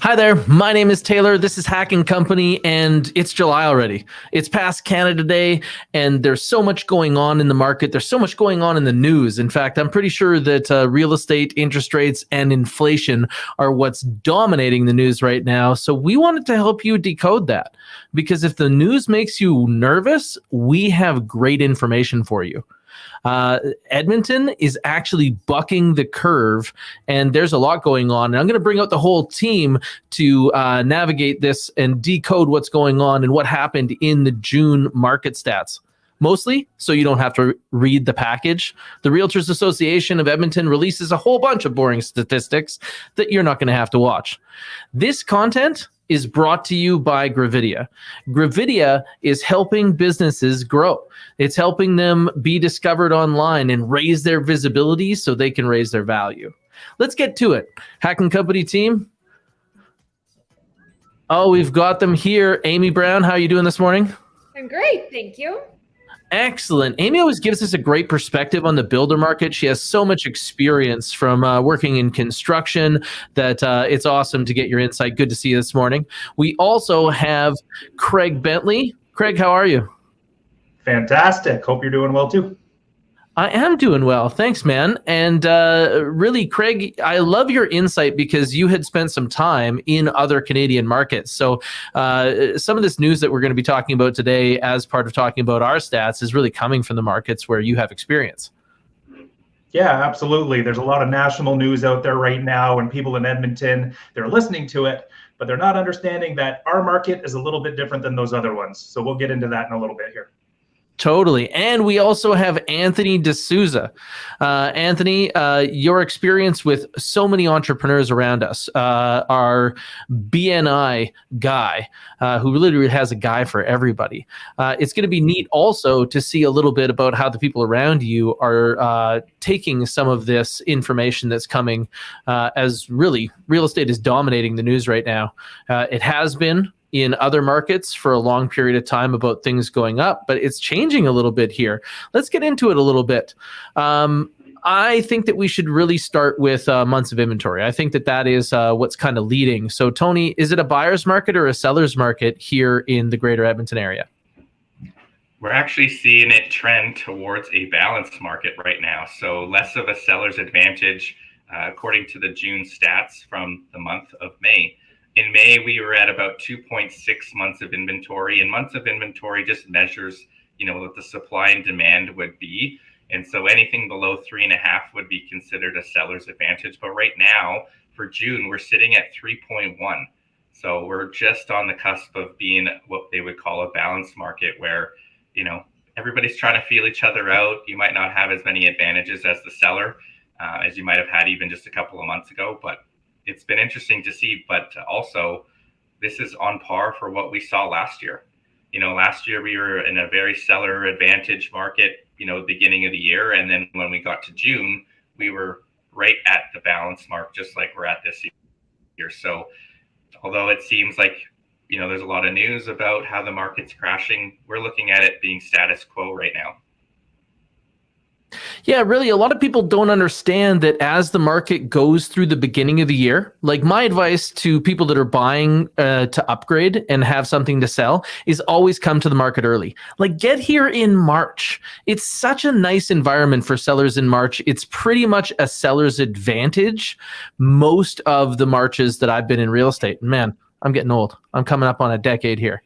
Hi there, my name is Taylor. This is HACK&Co, and it's July already. It's past Canada Day, and there's so much going on in the market. There's so much going on in the news. In fact, I'm pretty sure that real estate, interest rates, and inflation are what's dominating the news right now. So we wanted to help you decode that, because if the news makes you nervous, we have great information for you. Edmonton is actually bucking the curve, and there's a lot going on. And I'm going to bring out the whole team to navigate this and decode what's going on and what happened in the June market stats. Mostly so you don't have to read the package. The REALTORS Association of Edmonton releases a whole bunch of boring statistics that you're not going to have to watch. This content is brought to you by Gravidia. Gravidia is helping businesses grow. It's helping them be discovered online and raise their visibility so they can raise their value. Let's get to it. HACK&Co team. Oh, we've got them here. Amy Brown, how are you doing this morning? I'm great, thank you. Excellent. Amy always gives us a great perspective on the builder market. She has so much experience from working in construction that it's awesome to get your insight. Good to see you this morning. We also have Craig Bentley. Craig, how are you? Fantastic. Hope you're doing well too. I am doing well. Thanks, man. And really, Craig, I love your insight because you had spent some time in other Canadian markets. So some of this news that we're going to be talking about today as part of talking about our stats is really coming from the markets where you have experience. Yeah, absolutely. There's a lot of national news out there right now, and people in Edmonton, they're listening to it, but they're not understanding that our market is a little bit different than those other ones. So we'll get into that in a little bit here. Totally. And we also have Anthony D'Souza. Anthony, your experience with so many entrepreneurs around us, our BNI guy, who literally has a guy for everybody. It's going to be neat also to see a little bit about how the people around you are taking some of this information that's coming, as really real estate is dominating the news right now. It has been in other markets for a long period of time about things going up, but it's changing a little bit here. Let's get into it a little bit. I think that we should really start with months of inventory. I think that that is what's kind of leading. So Tony, is it a buyer's market or a seller's market here in the greater Edmonton area? We're actually seeing it trend towards a balanced market right now. So less of a seller's advantage, according to the June stats from the month of May. In May, we were at about 2.6 months of inventory, and months of inventory just measures, what the supply and demand would be. And so anything below 3.5 would be considered a seller's advantage. But right now for June, we're sitting at 3.1. So we're just on the cusp of being what they would call a balanced market where, everybody's trying to feel each other out. You might not have as many advantages as the seller as you might have had even just a couple of months ago, but it's been interesting to see, but also this is on par for what we saw last year. Last year we were in a very seller advantage market, beginning of the year. And then when we got to June, we were right at the balance mark, just like we're at this year. So although it seems like, there's a lot of news about how the market's crashing, we're looking at it being status quo right now. Yeah, really, a lot of people don't understand that as the market goes through the beginning of the year, like my advice to people that are buying to upgrade and have something to sell is always come to the market early. Like get here in March. It's such a nice environment for sellers in March. It's pretty much a seller's advantage most of the Marches that I've been in real estate. Man, I'm getting old. I'm coming up on a decade here.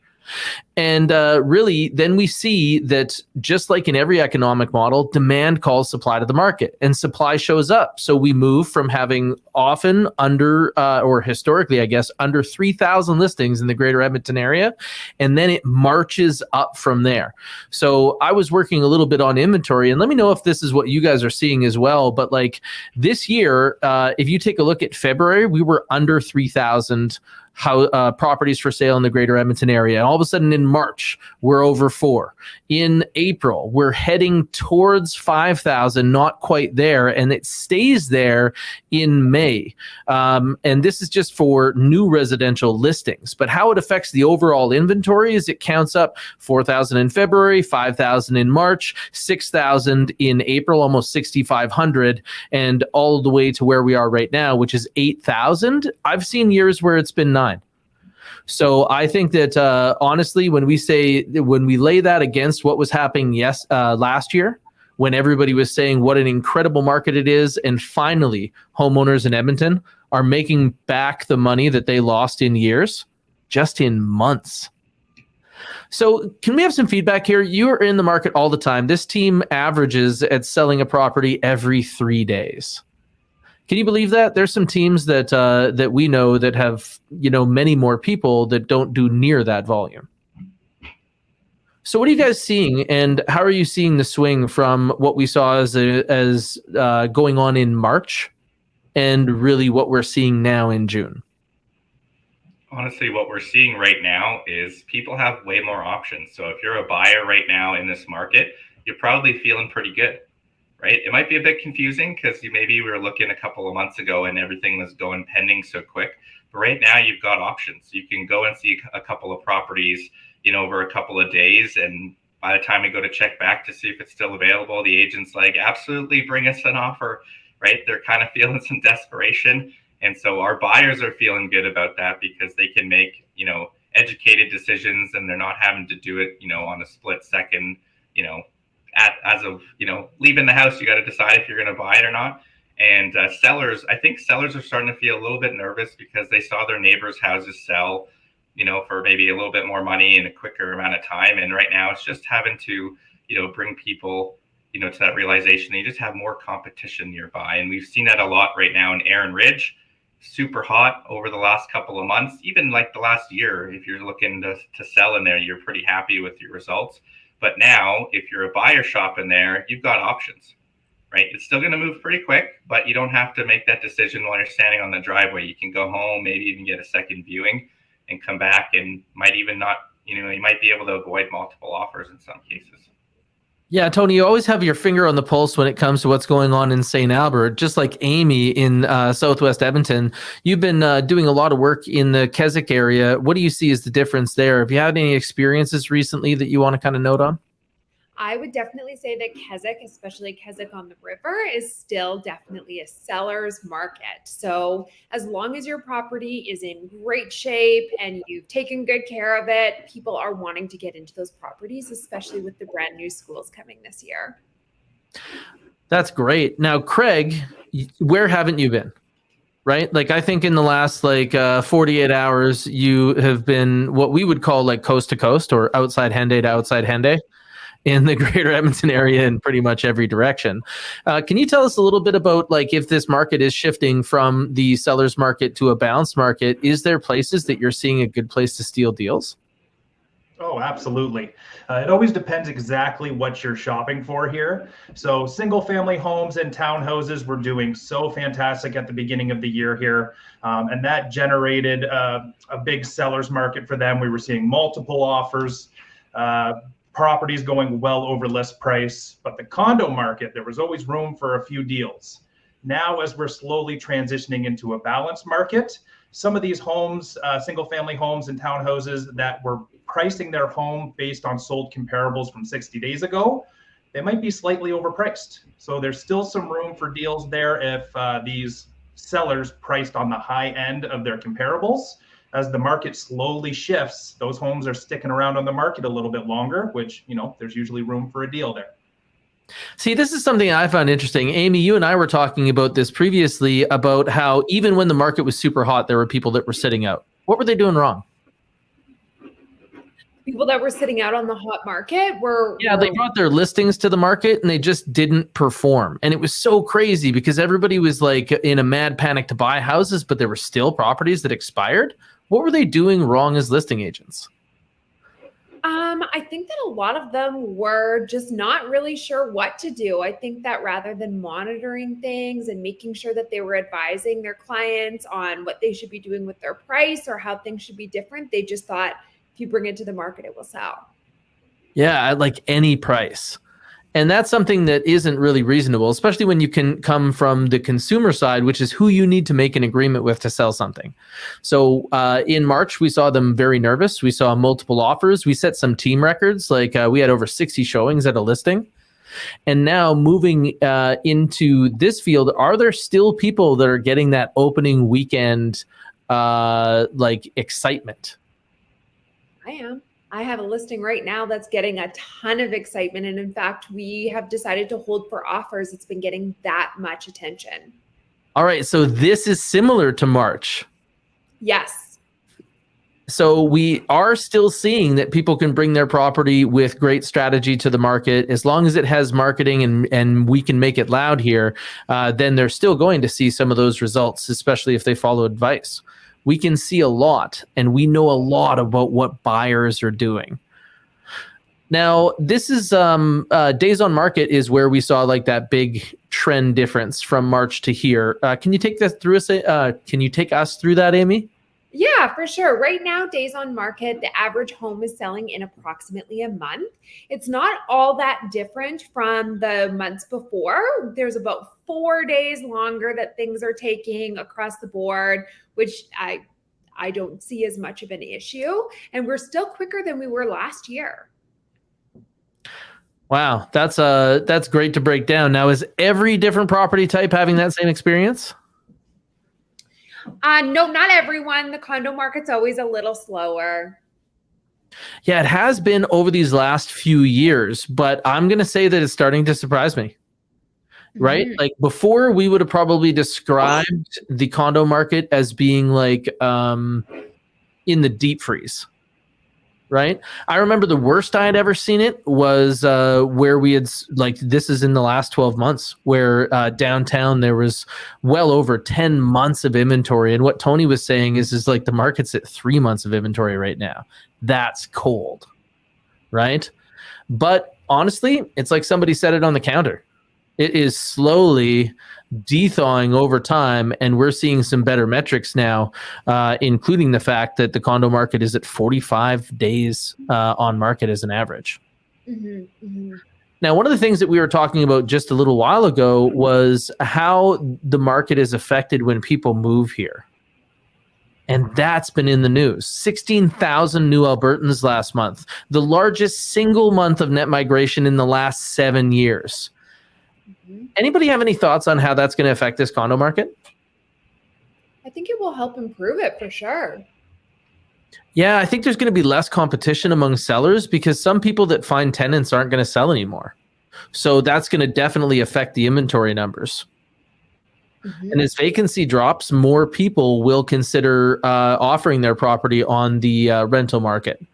And really, then we see that just like in every economic model, demand calls supply to the market and supply shows up. So we move from having often under, or historically, I guess, under 3,000 listings in the greater Edmonton area. And then it marches up from there. So I was working a little bit on inventory, and let me know if this is what you guys are seeing as well. But like this year, if you take a look at February, we were under 3,000 properties for sale in the greater Edmonton area. And all of a sudden in March, we're over 4. In April, we're heading towards 5,000, not quite there, and it stays there in May. And this is just for new residential listings. But how it affects the overall inventory is it counts up 4,000 in February, 5,000 in March, 6,000 in April, almost 6,500, and all the way to where we are right now, which is 8,000. I've seen years where it's been 9. So I think that honestly, when we lay that against what was happening last year, when everybody was saying what an incredible market it is, and finally homeowners in Edmonton are making back the money that they lost in years, just in months. So can we have some feedback here? You are in the market all the time. This team averages at selling a property every 3 days. Can you believe that? There's some teams that we know that have, many more people that don't do near that volume. So what are you guys seeing, and how are you seeing the swing from what we saw as going on in March and really what we're seeing now in June? Honestly, what we're seeing right now is people have way more options. So if you're a buyer right now in this market, you're probably feeling pretty good, right? It might be a bit confusing because maybe we were looking a couple of months ago and everything was going pending so quick. But right now you've got options. You can go and see a couple of properties, over a couple of days. And by the time we go to check back to see if it's still available, the agent's like, absolutely, bring us an offer, right? They're kind of feeling some desperation. And so our buyers are feeling good about that because they can make, educated decisions, and they're not having to do it, on a split second, as of, leaving the house, you got to decide if you're going to buy it or not. And I think sellers are starting to feel a little bit nervous because they saw their neighbors' houses sell, for maybe a little bit more money in a quicker amount of time. And right now it's just having to, bring people, to that realization. They just have more competition nearby. And we've seen that a lot right now in Erin Ridge. Super hot over the last couple of months, even like the last year. If you're looking to sell in there, you're pretty happy with your results. But now, if you're a buyer shopping there, you've got options, right? It's still going to move pretty quick, but you don't have to make that decision while you're standing on the driveway. You can go home, maybe even get a second viewing and come back, and might even not, you might be able to avoid multiple offers in some cases. Yeah, Tony, you always have your finger on the pulse when it comes to what's going on in St. Albert. Just like Amy in Southwest Edmonton, you've been doing a lot of work in the Keswick area. What do you see as the difference there? Have you had any experiences recently that you want to kind of note on? I would definitely say that Keswick, especially Keswick on the river, is still definitely a seller's market. So as long as your property is in great shape and you've taken good care of it, people are wanting to get into those properties, especially with the brand new schools coming this year. That's great. Now, Craig, where haven't you been? Right? Like, I think in the last 48 hours, you have been what we would call like coast to coast or outside Henday to outside Henday in the greater Edmonton area in pretty much every direction. Can you tell us a little bit about if this market is shifting from the seller's market to a balanced market, is there places that you're seeing a good place to steal deals? Oh, absolutely. It always depends exactly what you're shopping for here. So single family homes and townhouses were doing so fantastic at the beginning of the year here. And that generated a big seller's market for them. We were seeing multiple offers, properties going well over list price, but the condo market, there was always room for a few deals. Now, as we're slowly transitioning into a balanced market, some of these homes, single family homes and townhouses that were pricing their home based on sold comparables from 60 days ago, they might be slightly overpriced. So there's still some room for deals there if these sellers priced on the high end of their comparables. As the market slowly shifts, those homes are sticking around on the market a little bit longer, which, there's usually room for a deal there. See, this is something I found interesting. Amy, you and I were talking about this previously, about how even when the market was super hot, there were people that were sitting out. What were they doing wrong? People that were sitting out on the hot market they brought their listings to the market and they just didn't perform. And it was so crazy because everybody was in a mad panic to buy houses, but there were still properties that expired. What were they doing wrong as listing agents? I think that a lot of them were just not really sure what to do. I think that rather than monitoring things and making sure that they were advising their clients on what they should be doing with their price or how things should be different, they just thought if you bring it to the market, it will sell. Yeah, at like any price. And that's something that isn't really reasonable, especially when you can come from the consumer side, which is who you need to make an agreement with to sell something. So in March, we saw them very nervous. We saw multiple offers. We set some team records. Like we had over 60 showings at a listing. And now moving into this field, are there still people that are getting that opening weekend like excitement? I am. I have a listing right now that's getting a ton of excitement. And in fact, we have decided to hold for offers. It's been getting that much attention. All right. So this is similar to March. Yes. So we are still seeing that people can bring their property with great strategy to the market. As long as it has marketing and we can make it loud here, then they're still going to see some of those results, especially if they follow advice. We can see a lot, and we know a lot about what buyers are doing. Now, this is days on market is where we saw like that big trend difference from March to here. Can you take that through us? Can you take us through that, Amy? Yeah, for sure. Right now, days on market, the average home is selling in approximately a month. It's not all that different from the months before. There's about 4 days longer that things are taking across the board, which I don't see as much of an issue. And we're still quicker than we were last year. Wow, that's great to break down. Now, is every different property type having that same experience? No, not everyone. The condo market's always a little slower. Yeah, it has been over these last few years, but I'm going to say that it's starting to surprise me. Right? Mhm. Like before, we would have probably described the condo market as being like in the deep freeze. Right? I remember the worst I had ever seen it was where we had, like, this is in the last 12 months, where downtown there was well over 10 months of inventory. And what Tony was saying is like the market's at 3 months of inventory right now. That's cold. Right? But honestly, it's like somebody set it on the counter. It is slowly de-thawing over time, and we're seeing some better metrics now, including the fact that the condo market is at 45 days on market as an average. Mm-hmm, mm-hmm. Now, one of the things that we were talking about just a little while ago was how the market is affected when people move here. And that's been in the news. 16,000 new Albertans last month, the largest single month of net migration in the last 7 years. Anybody have any thoughts on how that's going to affect this condo market? I think it will help improve it for sure. Yeah, I think there's going to be less competition among sellers because some people that find tenants aren't going to sell anymore. So that's going to definitely affect the inventory numbers. Mm-hmm. And as vacancy drops, more people will consider offering their property on the rental market.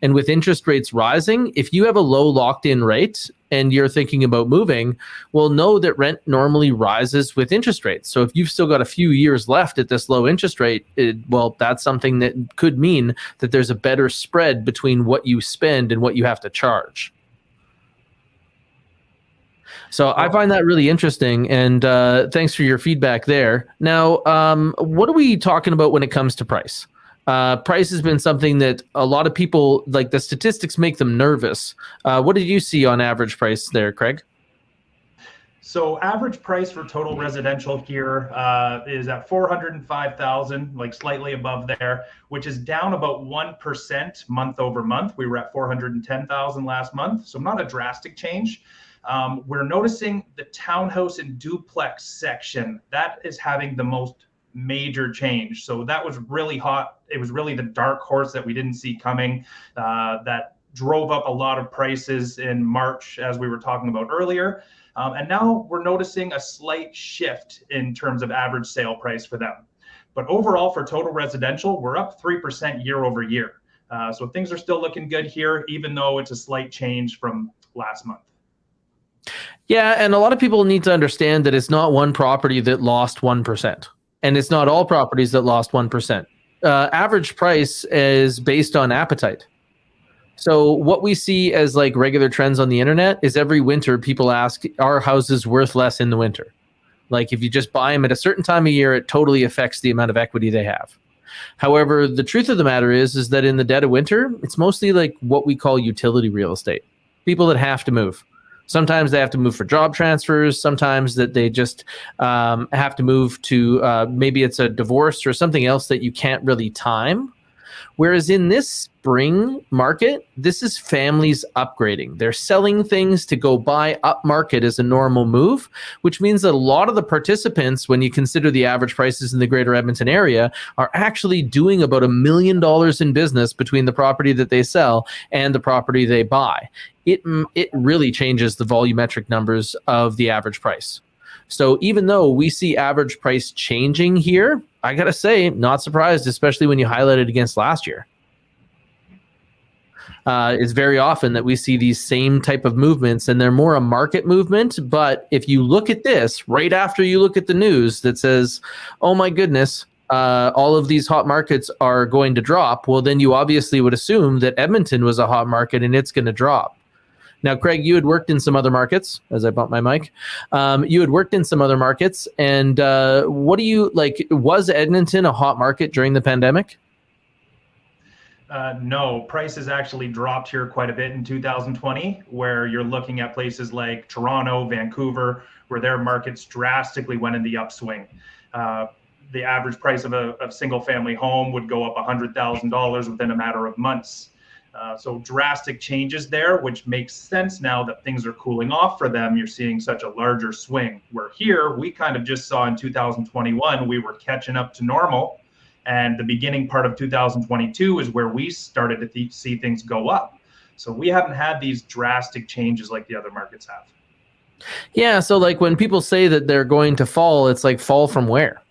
And with interest rates rising, if you have a low locked-in rate and you're thinking about moving, well, know that rent normally rises with interest rates. So if you've still got a few years left at this low interest rate, well, that's something that could mean that there's a better spread between what you spend and what you have to charge. So I find that really interesting, and thanks for your feedback there. Now, what are we talking about when it comes to price? Price has been something that a lot of people, like the statistics make them nervous. What did you see on average price there, Craig? So average price for total residential here is at $405,000, like slightly above there, which is down about 1% month over month. We were at $410,000 last month, so not a drastic change. We're noticing the townhouse and duplex section that is having the most major change. So that was really hot. It was really the dark horse that we didn't see coming, that drove up a lot of prices in March, as we were talking about earlier. And now we're noticing a slight shift in terms of average sale price for them. But overall, for total residential, we're up 3% year over year. So things are still looking good here, even though it's a slight change from last month. Yeah, and a lot of people need to understand that it's not one property that lost 1%. And it's not all properties that lost 1%. Average price is based on appetite. So what we see as like regular trends on the internet is every winter people ask, are houses worth less in the winter? Like if you just buy them at a certain time of year, it totally affects the amount of equity they have. However, the truth of the matter is that in the dead of winter, it's mostly like what we call utility real estate. People that have to move. Sometimes they have to move for job transfers. Sometimes that they just have to move to maybe it's a divorce or something else that you can't really time. Whereas in this spring market, this is families upgrading. They're selling things to go buy up market as a normal move, which means that a lot of the participants, when you consider the average prices in the greater Edmonton area, are actually doing about $1 million in business between the property that they sell and the property they buy. It really changes the volumetric numbers of the average price. So even though we see average price changing here, I got to say, not surprised, especially when you highlight it against last year. It's very often that we see these same type of movements, and they're more a market movement. But if you look at this right after you look at the news that says, oh my goodness, all of these hot markets are going to drop, well, then you obviously would assume that Edmonton was a hot market and it's going to drop. Now, Craig, you had worked in some other markets, as I bump my mic. You had worked in some other markets, and what do you like? Was Edmonton a hot market during the pandemic? No, prices actually dropped here quite a bit in 2020, where you're looking at places like Toronto, Vancouver, where their markets drastically went in the upswing. The average price of a single family home would go up $100,000 within a matter of months. So drastic changes there, which makes sense now that things are cooling off for them. You're seeing such a larger swing. Where here, we kind of just saw in 2021, we were catching up to normal. And the beginning part of 2022 is where we started to see things go up. So we haven't had these drastic changes like the other markets have. Yeah, so like when people say that they're going to fall, it's like fall from where,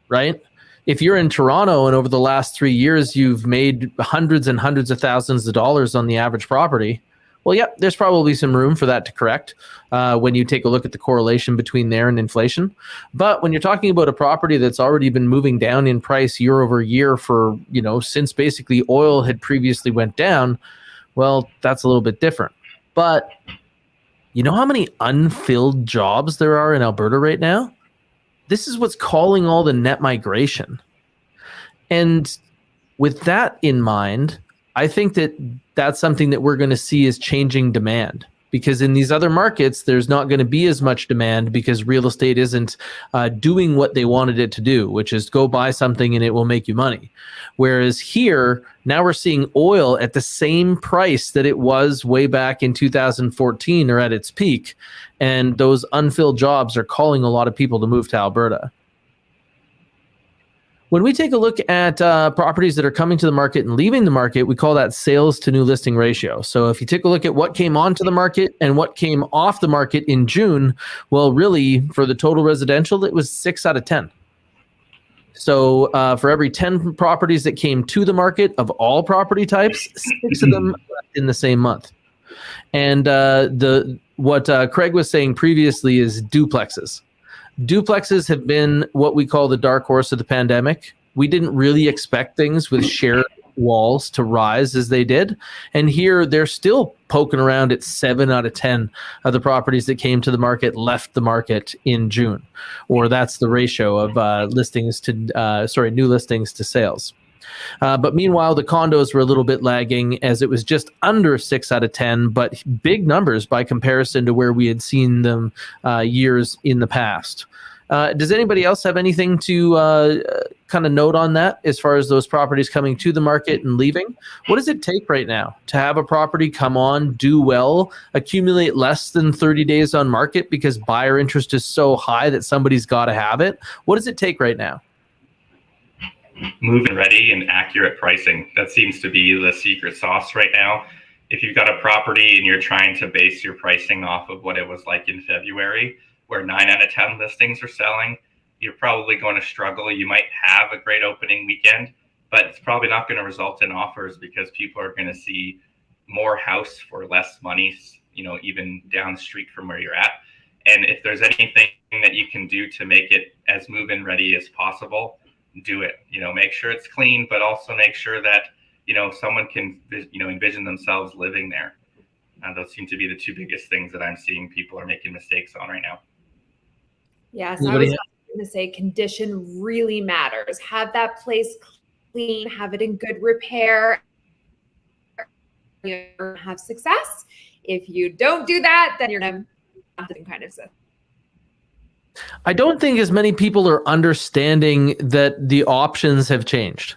right? If you're in Toronto and over the last 3 years, you've made hundreds and hundreds of thousands of dollars on the average property, well, yeah, there's probably some room for that to correct when you take a look at the correlation between there and inflation. But when you're talking about a property that's already been moving down in price year over year for, since basically oil had previously went down, well, that's a little bit different. But you know how many unfilled jobs there are in Alberta right now? This is what's calling all the net migration. And with that in mind, I think that that's something that we're going to see is changing demand. Because in these other markets, there's not going to be as much demand because real estate isn't doing what they wanted it to do, which is go buy something and it will make you money. Whereas here, now we're seeing oil at the same price that it was way back in 2014 or at its peak. And those unfilled jobs are calling a lot of people to move to Alberta. When we take a look at properties that are coming to the market and leaving the market, we call that sales to new listing ratio. So if you take a look at what came onto the market and what came off the market in June, well, really, for the total residential, it was 6 out of 10. So for every 10 properties that came to the market of all property types, 6 of them in the same month. And what Craig was saying previously is duplexes. Duplexes have been what we call the dark horse of the pandemic. We didn't really expect things with shared walls to rise as they did. And here they're still poking around at 7 out of 10 of the properties that came to the market left the market in June. Or that's the ratio of new listings to sales. But meanwhile, the condos were a little bit lagging as it was just under 6 out of 10, but big numbers by comparison to where we had seen them years in the past. Does anybody else have anything to kind of note on that as far as those properties coming to the market and leaving? What does it take right now to have a property come on, do well, accumulate less than 30 days on market because buyer interest is so high that somebody's got to have it? What does it take right now? Move-in ready and accurate pricing. That seems to be the secret sauce right now. If you've got a property and you're trying to base your pricing off of what it was like in February, where 9 out of 10 listings are selling, you're probably going to struggle. You might have a great opening weekend, but it's probably not going to result in offers because people are going to see more house for less money, even down the street from where you're at. And if there's anything that you can do to make it as move-in ready as possible, do it. Make sure it's clean, but also make sure that someone can, envision themselves living there. Those seem to be the two biggest things that I'm seeing people are making mistakes on right now. Yes, I was going to say condition really matters. Have that place clean, have it in good repair, you have success. If you don't do that, then you're going to have kind of stuff. I don't think as many people are understanding that the options have changed.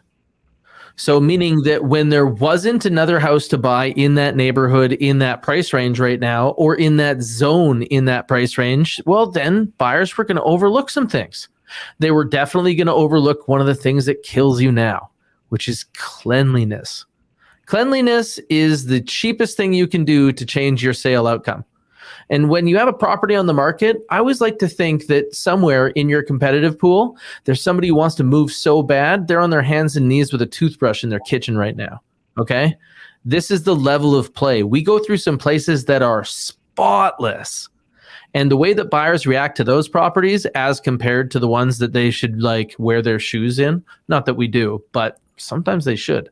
So meaning that when there wasn't another house to buy in that neighborhood, in that price range right now, or in that zone in that price range, well, then buyers were going to overlook some things. They were definitely going to overlook one of the things that kills you now, which is cleanliness. Cleanliness is the cheapest thing you can do to change your sale outcome. And when you have a property on the market, I always like to think that somewhere in your competitive pool, there's somebody who wants to move so bad, they're on their hands and knees with a toothbrush in their kitchen right now. Okay? This is the level of play. We go through some places that are spotless. And the way that buyers react to those properties as compared to the ones that they should like wear their shoes in, not that we do, but sometimes they should.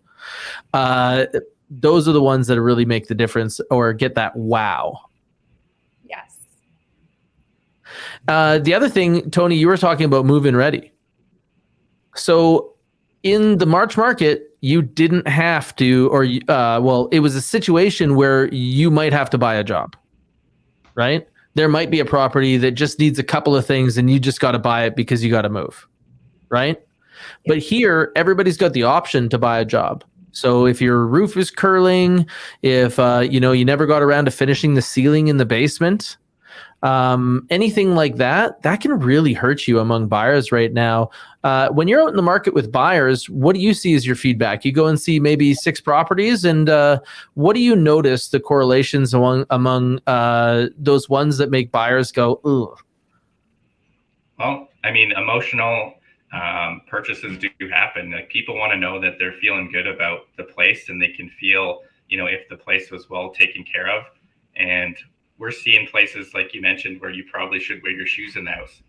Those are the ones that really make the difference or get that wow. Yes. The other thing, Tony, you were talking about move-in ready. So in the March market, you didn't have to, or it was a situation where you might have to buy a job, right? There might be a property that just needs a couple of things and you just got to buy it because you got to move, right? But here, everybody's got the option to buy a job. So if your roof is curling, if you never got around to finishing the ceiling in the basement, anything like that, that can really hurt you among buyers right now. When you're out in the market with buyers, what do you see as your feedback? You go and see maybe 6 properties, and what do you notice the correlations among those ones that make buyers go, ugh? Well, I mean, emotional purchases do happen. Like, people want to know that they're feeling good about the place, and they can feel, if the place was well taken care of. And we're seeing places like you mentioned where you probably should wear your shoes in the house,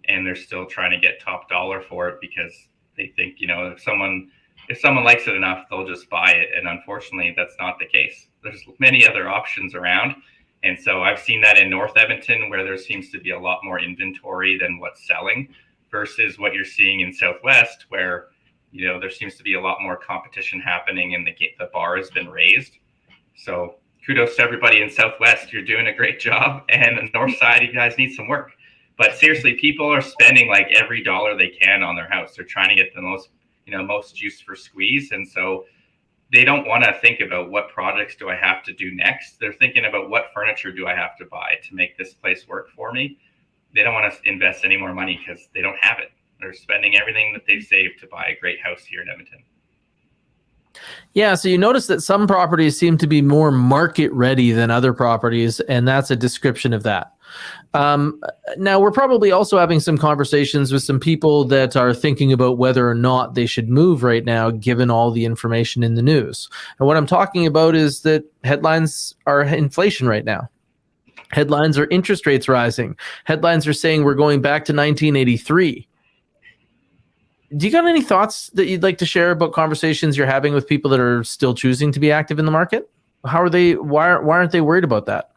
and they're still trying to get top dollar for it because they think, if someone likes it enough, they'll just buy it. And unfortunately, that's not the case. There's many other options around. And so I've seen that in North Edmonton, where there seems to be a lot more inventory than what's selling, versus what you're seeing in Southwest, where there seems to be a lot more competition happening and the bar has been raised. So kudos to everybody in Southwest. You're doing a great job. And the North Side, you guys need some work. But seriously, people are spending like every dollar they can on their house. They're trying to get the most juice for squeeze. And so they don't want to think about what projects do I have to do next. They're thinking about what furniture do I have to buy to make this place work for me. They don't want to invest any more money because they don't have it. They're spending everything that they've saved to buy a great house here in Edmonton. Yeah, so you notice that some properties seem to be more market ready than other properties, and that's a description of that. Now, we're probably also having some conversations with some people that are thinking about whether or not they should move right now, given all the information in the news. And what I'm talking about is that headlines are inflation right now. Headlines are interest rates rising. Headlines are saying we're going back to 1983. Do you got any thoughts that you'd like to share about conversations you're having with people that are still choosing to be active in the market? How are they? Why aren't they worried about that?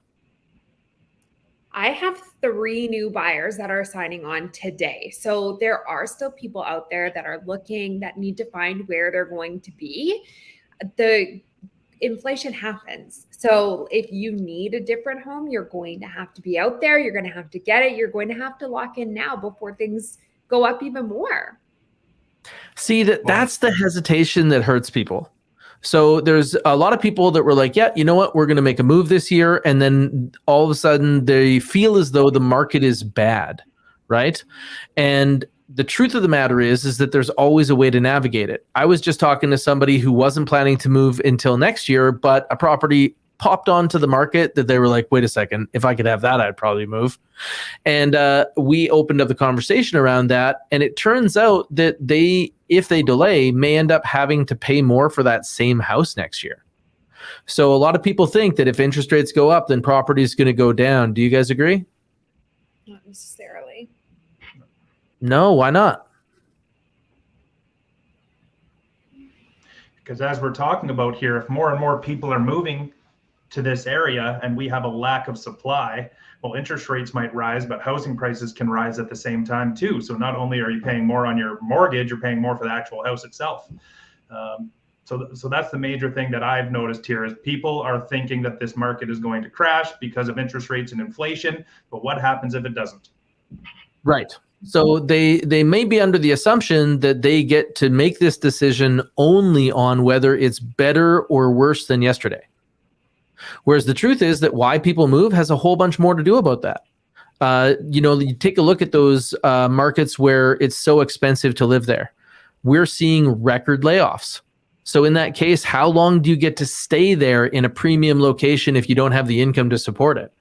I have 3 new buyers that are signing on today. So there are still people out there that are looking, that need to find where they're going to be. The inflation happens. So if you need a different home, you're going to have to be out there. You're going to have to get it. You're going to have to lock in now before things go up even more. See, that's the hesitation that hurts people. So there's a lot of people that were like, yeah, you know what? We're going to make a move this year. And then all of a sudden they feel as though the market is bad, right? And the truth of the matter is that there's always a way to navigate it. I was just talking to somebody who wasn't planning to move until next year, but a property popped onto the market that they were like, wait a second, if I could have that, I'd probably move. And we opened up the conversation around that. And it turns out that if they delay, may end up having to pay more for that same house next year. So a lot of people think that if interest rates go up, then property is going to go down. Do you guys agree? Not necessarily. No, why not? Because as we're talking about here, if more and more people are moving to this area and we have a lack of supply, well, interest rates might rise, but housing prices can rise at the same time too. So not only are you paying more on your mortgage, you're paying more for the actual house itself. So that's the major thing that I've noticed here is people are thinking that this market is going to crash because of interest rates and inflation. But what happens if it doesn't? Right. So they may be under the assumption that they get to make this decision only on whether it's better or worse than yesterday. Whereas the truth is that why people move has a whole bunch more to do about that. You take a look at those markets where it's so expensive to live there. We're seeing record layoffs. So in that case, how long do you get to stay there in a premium location if you don't have the income to support it?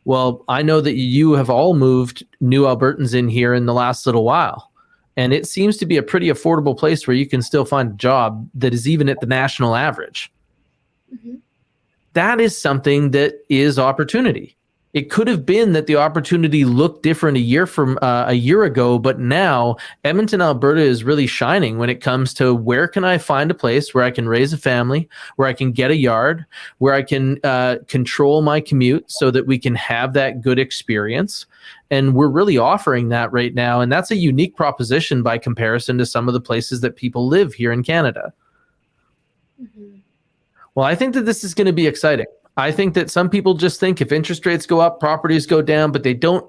Well, I know that you have all moved new Albertans in here in the last little while, and it seems to be a pretty affordable place where you can still find a job that is even at the national average. Mm-hmm. That is something that is opportunity. It could have been that the opportunity looked different a year ago, but now Edmonton, Alberta is really shining when it comes to where can I find a place where I can raise a family, where I can get a yard, where I can control my commute so that we can have that good experience. And we're really offering that right now. And that's a unique proposition by comparison to some of the places that people live here in Canada. Mm-hmm. Well, I think that this is going to be exciting. I think that some people just think if interest rates go up, properties go down, but they don't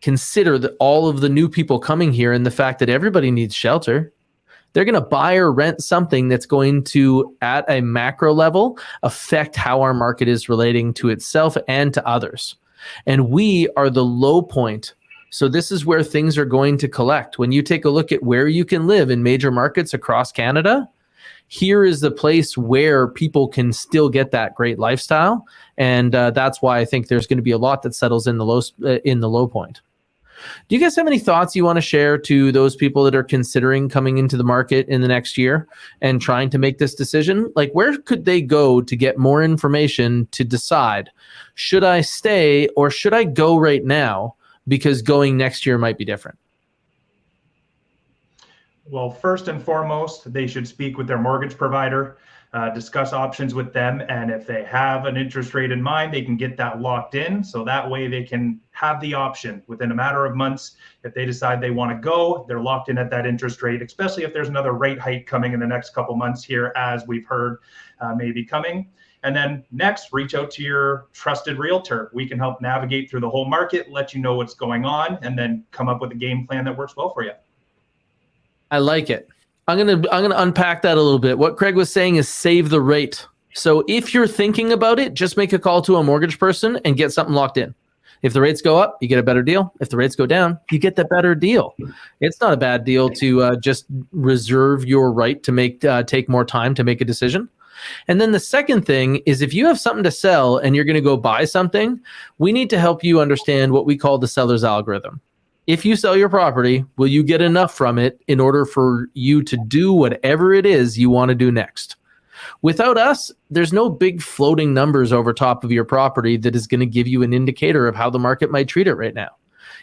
consider that all of the new people coming here and the fact that everybody needs shelter. They're going to buy or rent something that's going to, at a macro level, affect how our market is relating to itself and to others. And we are the low point. So this is where things are going to collect. When you take a look at where you can live in major markets across Canada, here is the place where people can still get that great lifestyle. And that's why I think there's going to be a lot that settles in the low point. Do you guys have any thoughts you want to share to those people that are considering coming into the market in the next year and trying to make this decision? Like, where could they go to get more information to decide, should I stay or should I go right now? Because going next year might be different. Well, first and foremost, they should speak with their mortgage provider, discuss options with them. And if they have an interest rate in mind, they can get that locked in. So that way they can have the option within a matter of months. If they decide they want to go, they're locked in at that interest rate, especially if there's another rate hike coming in the next couple months here, as we've heard may be coming. And then next, reach out to your trusted realtor. We can help navigate through the whole market, let you know what's going on, and then come up with a game plan that works well for you. I like it. I'm gonna unpack that a little bit. What Craig was saying is save the rate. So if you're thinking about it, just make a call to a mortgage person and get something locked in. If the rates go up, you get a better deal. If the rates go down, you get the better deal. It's not a bad deal to just reserve your right to take more time to make a decision. And then the second thing is, if you have something to sell and you're going to go buy something, we need to help you understand what we call the seller's algorithm. If you sell your property, will you get enough from it in order for you to do whatever it is you want to do next? Without us, there's no big floating numbers over top of your property that is going to give you an indicator of how the market might treat it right now.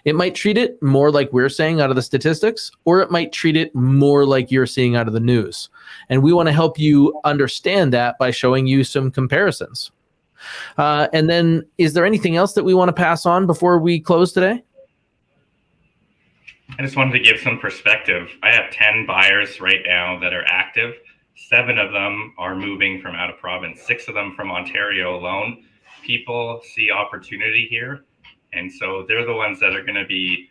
It might treat it more like we're saying out of the statistics, or it might treat it more like you're seeing out of the news. And we want to help you understand that by showing you some comparisons. And then, is there anything else that we want to pass on before we close today? I just wanted to give some perspective. I have 10 buyers right now that are active. 7 of them are moving from out of province, 6 of them from Ontario alone. People see opportunity here. And so they're the ones that are going to be,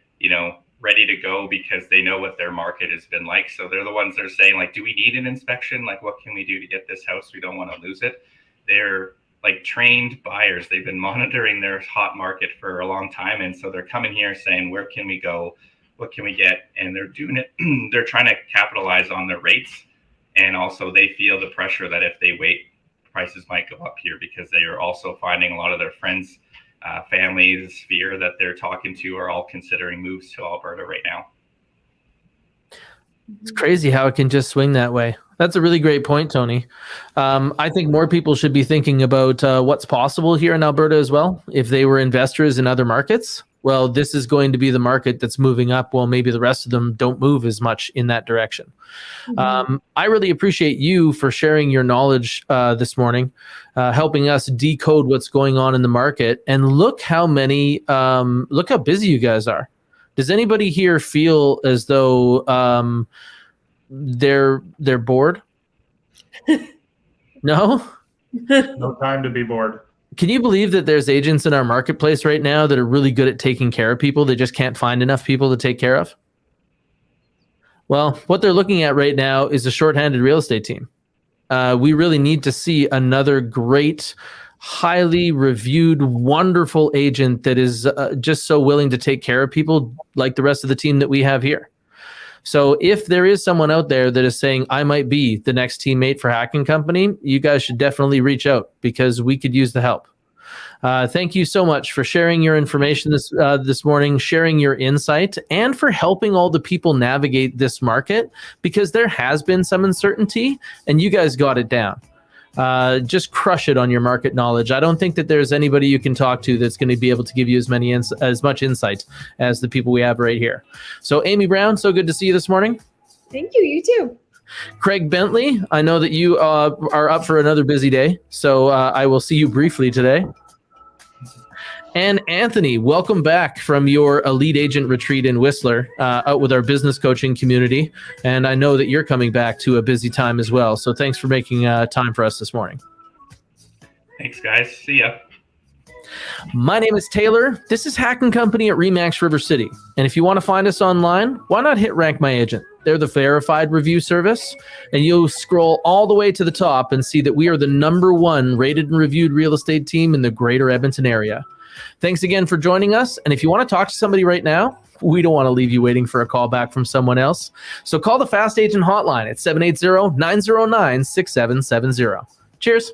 ready to go because they know what their market has been like. So they're the ones that are saying, like, do we need an inspection? Like, what can we do to get this house? We don't want to lose it. They're like trained buyers. They've been monitoring their hot market for a long time. And so they're coming here saying, where can we go? What can we get? And they're doing it. They're trying to capitalize on their rates. And also they feel the pressure that if they wait, prices might go up here, because they are also finding a lot of their friends, families, sphere that they're talking to are all considering moves to Alberta right now. It's crazy how it can just swing that way. That's a really great point, Tony. I think more people should be thinking about what's possible here in Alberta as well. If they were investors in other markets, well, this is going to be the market that's moving up. Well, maybe the rest of them don't move as much in that direction. I really appreciate you for sharing your knowledge this morning, helping us decode what's going on in the market. And look how busy you guys are. Does anybody here feel as though they're bored? No? No time to be bored. Can you believe that there's agents in our marketplace right now that are really good at taking care of people? They just can't find enough people to take care of. Well, what they're looking at right now is a shorthanded real estate team. We really need to see another great, highly reviewed, wonderful agent that is just so willing to take care of people like the rest of the team that we have here. So if there is someone out there that is saying, I might be the next teammate for HACK&Co, you guys should definitely reach out because we could use the help. Thank you so much for sharing your information this morning, sharing your insight, and for helping all the people navigate this market, because there has been some uncertainty and you guys got it down. Just crush it on your market knowledge. I don't think that there's anybody you can talk to that's going to be able to give you as much insight as the people we have right here. So Amy Brown, so good to see you this morning. Thank you. You too. Craig Bentley, I know that you are up for another busy day, so I will see you briefly today. And Anthony, welcome back from your Elite Agent Retreat in Whistler, out with our business coaching community. And I know that you're coming back to a busy time as well. So thanks for making time for us this morning. Thanks, guys. See ya. My name is Taylor. This is HACK&Co at RE/MAX River City. And if you want to find us online, why not hit Rank My Agent? They're the verified review service. And you'll scroll all the way to the top and see that we are the #1 rated and reviewed real estate team in the greater Edmonton area. Thanks again for joining us. And if you want to talk to somebody right now, we don't want to leave you waiting for a call back from someone else. So call the Fast Agent hotline at 780-909-6770. Cheers.